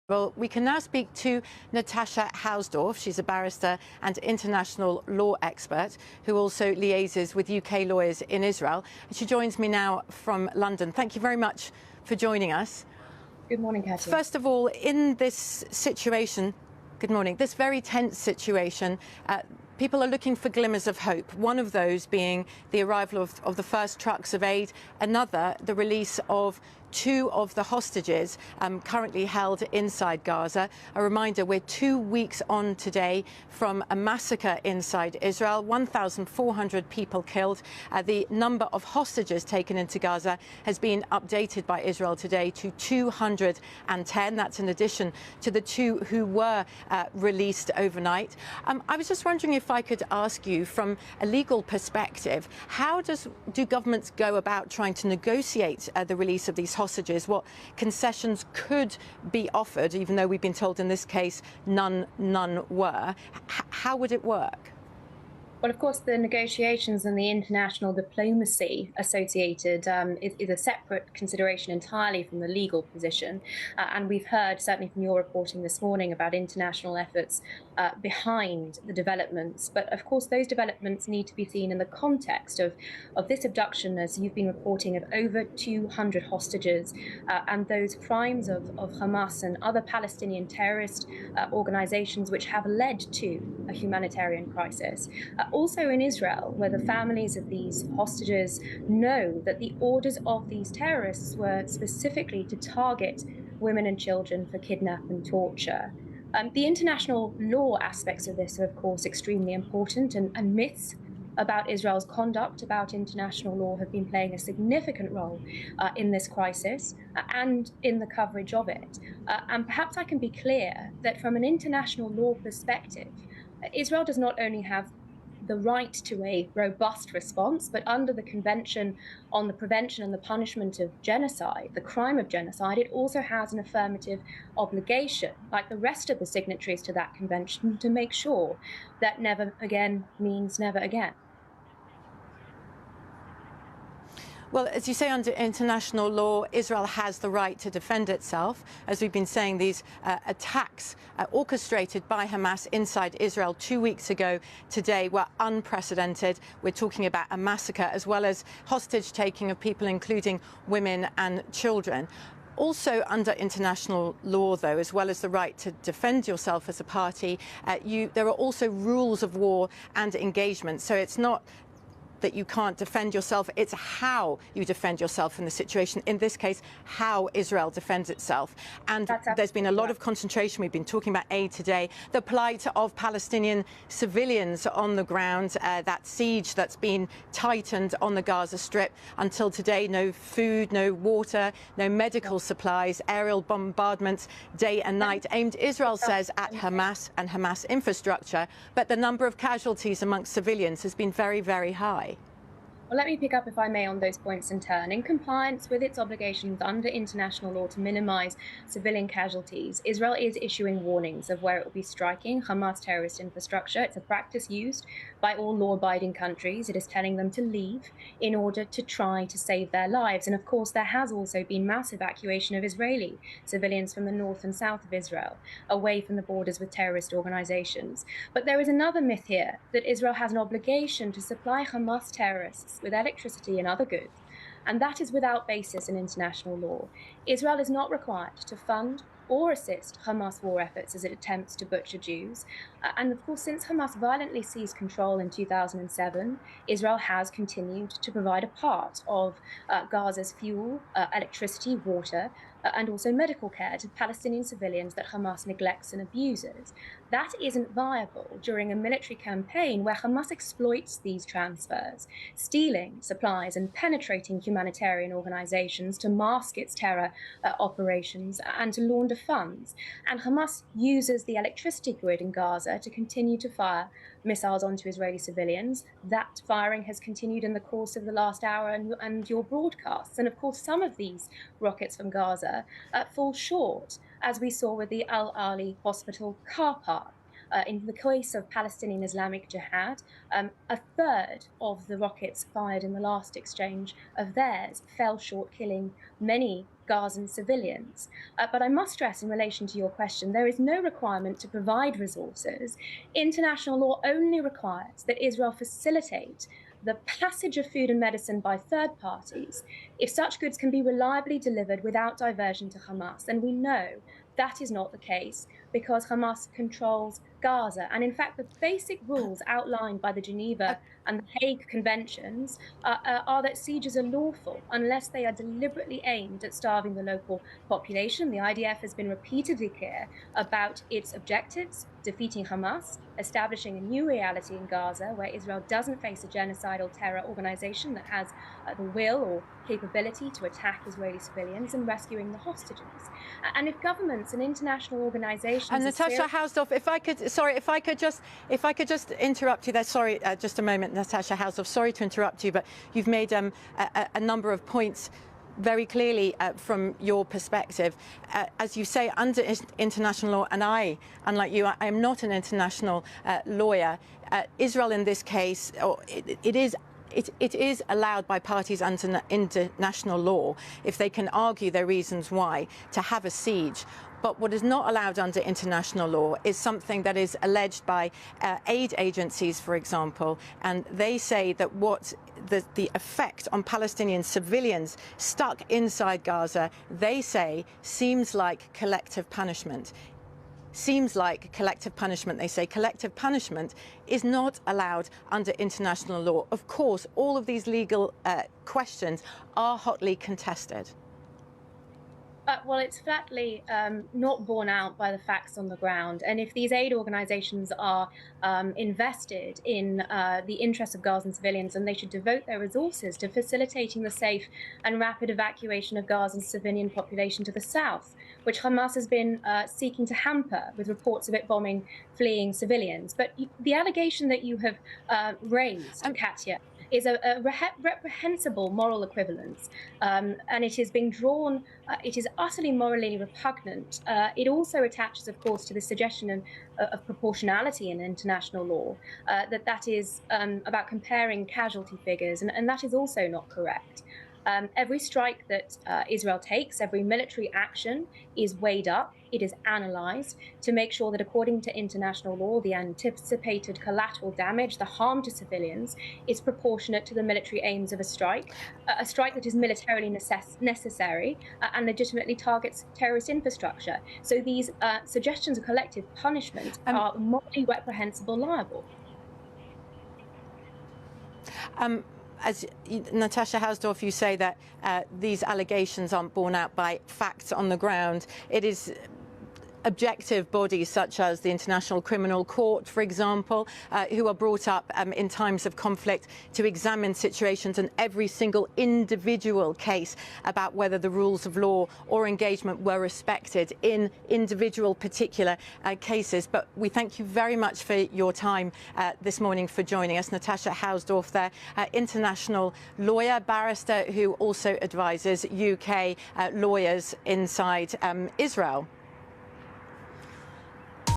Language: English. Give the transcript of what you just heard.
Well, we can now speak to Natasha Huasdorff. She's a barrister and international law expert who also liaises with UK lawyers in Israel. And she joins me now from London. Thank you very much for joining us. Good morning, Katia. First of all, in this situation, good morning, this very tense situation, people are looking for glimmers of hope. One of those being the arrival of the first trucks of aid, another, the release of two of the hostages currently held inside Gaza. A reminder, we're 2 weeks on today from a massacre inside Israel, 1,400 people killed. The number of hostages taken into Gaza has been updated by Israel today to 210. That's in addition to the two who were released overnight. I was just wondering if I could ask you, from a legal perspective, how do governments go about trying to negotiate the release of these hostages? What concessions could be offered, even though we've been told in this case none were? How would it work? Well, of course, the negotiations and the international diplomacy associated is a separate consideration entirely from the legal position. And we've heard, certainly from your reporting this morning, about international efforts behind the developments. But of course, those developments need to be seen in the context of this abduction, as you've been reporting, of over 200 hostages and those crimes of Hamas and other Palestinian terrorist organizations which have led to a humanitarian crisis. Also in Israel, where the families of these hostages know that the orders of these terrorists were specifically to target women and children for kidnap and torture. The international law aspects of this are, of course, extremely important, and myths about Israel's conduct, about international law, have been playing a significant role in this crisis and in the coverage of it. And perhaps I can be clear that from an international law perspective, Israel does not only have the right to a robust response, but under the Convention on the Prevention and the Punishment of Genocide, the crime of genocide, it also has an affirmative obligation, like the rest of the signatories to that convention, to make sure that never again means never again. Well, as you say, under international law, Israel has the right to defend itself. As we've been saying, these attacks orchestrated by Hamas inside Israel 2 weeks ago today were unprecedented. We're talking about a massacre as well as hostage taking of people, including women and children. Also under international law, though, as well as the right to defend yourself as a party, there are also rules of war and engagement. So it's not that you can't defend yourself, it's how you defend yourself in the situation. In this case, how Israel defends itself. And there's been a lot of concentration. We've been talking about aid today. The plight of Palestinian civilians on the ground, that siege that's been tightened on the Gaza Strip until today. No food, no water, no medical supplies, aerial bombardments day and night, aimed, Israel says, at Hamas and Hamas infrastructure. But the number of casualties amongst civilians has been very, very high. Well, let me pick up, if I may, on those points in turn. In compliance with its obligations under international law to minimize civilian casualties, Israel is issuing warnings of where it will be striking Hamas terrorist infrastructure. It's a practice used by all law-abiding countries. It is telling them to leave in order to try to save their lives. And of course, there has also been mass evacuation of Israeli civilians from the north and south of Israel, away from the borders with terrorist organizations. But there is another myth here, that Israel has an obligation to supply Hamas terrorists with electricity and other goods, and that is without basis in international law. Israel is not required to fund or assist Hamas war efforts as it attempts to butcher Jews. And of course, since Hamas violently seized control in 2007, Israel has continued to provide a part of Gaza's fuel, electricity, water, and also medical care to Palestinian civilians that Hamas neglects and abuses. That isn't viable during a military campaign where Hamas exploits these transfers, stealing supplies and penetrating humanitarian organizations to mask its terror operations and to launder funds. And Hamas uses the electricity grid in Gaza to continue to fire missiles onto Israeli civilians. That firing has continued in the course of the last hour and your broadcasts. And of course, some of these rockets from Gaza fall short, as we saw with the Al Ali Hospital car park. In the case of Palestinian Islamic Jihad, a third of the rockets fired in the last exchange of theirs fell short, killing many Gazan civilians. But I must stress, in relation to your question, there is no requirement to provide resources. International law only requires that Israel facilitate the passage of food and medicine by third parties if such goods can be reliably delivered without diversion to Hamas. And we know that is not the case because Hamas controls Gaza. And in fact, the basic rules outlined by the Geneva and the Hague Conventions are that sieges are lawful unless they are deliberately aimed at starving the local population. The IDF has been repeatedly clear about its objectives: defeating Hamas, establishing a new reality in Gaza where Israel doesn't face a genocidal terror organization that has the will or capability to attack Israeli civilians, and rescuing the hostages. And if governments and international organizations... And Natasha Huasdorff, if I could just interrupt you there. Sorry, just a moment, Natasha Huasdorff. Sorry to interrupt you, but you've made a number of points very clearly from your perspective. As you say, under international law, and I, unlike you, I am not an international lawyer. Israel in this case, it is allowed by parties under international law, if they can argue their reasons why, to have a siege. But what is not allowed under international law is something that is alleged by aid agencies, for example, and they say that what the effect on Palestinian civilians stuck inside Gaza, they say, seems like collective punishment. Seems like collective punishment. They say collective punishment is not allowed under international law. Of course, all of these legal questions are hotly contested. Well, it's flatly not borne out by the facts on the ground. And if these aid organizations are invested in the interests of Gazan civilians, then they should devote their resources to facilitating the safe and rapid evacuation of Gaza's civilian population to the south, which Hamas has been seeking to hamper with reports of it bombing fleeing civilians. But the allegation that you have raised, Katya, is a reprehensible moral equivalence, and it is being drawn, it is utterly morally repugnant. It also attaches, of course, to the suggestion of proportionality in international law, that is about comparing casualty figures, and that is also not correct. Every strike that Israel takes, every military action is weighed up, it is analyzed to make sure that according to international law, the anticipated collateral damage, the harm to civilians, is proportionate to the military aims of a strike that is militarily necessary and legitimately targets terrorist infrastructure. So these suggestions of collective punishment are morally reprehensible, liable. As Natasha Huasdorff, you say that these allegations aren't borne out by facts on the ground. It is objective bodies such as the International Criminal Court, for example, who are brought up in times of conflict to examine situations and every single individual case about whether the rules of law or engagement were respected in individual particular cases. But we thank you very much for your time this morning, for joining us. Natasha Huasdorff there, international lawyer, barrister, who also advises UK lawyers inside Israel.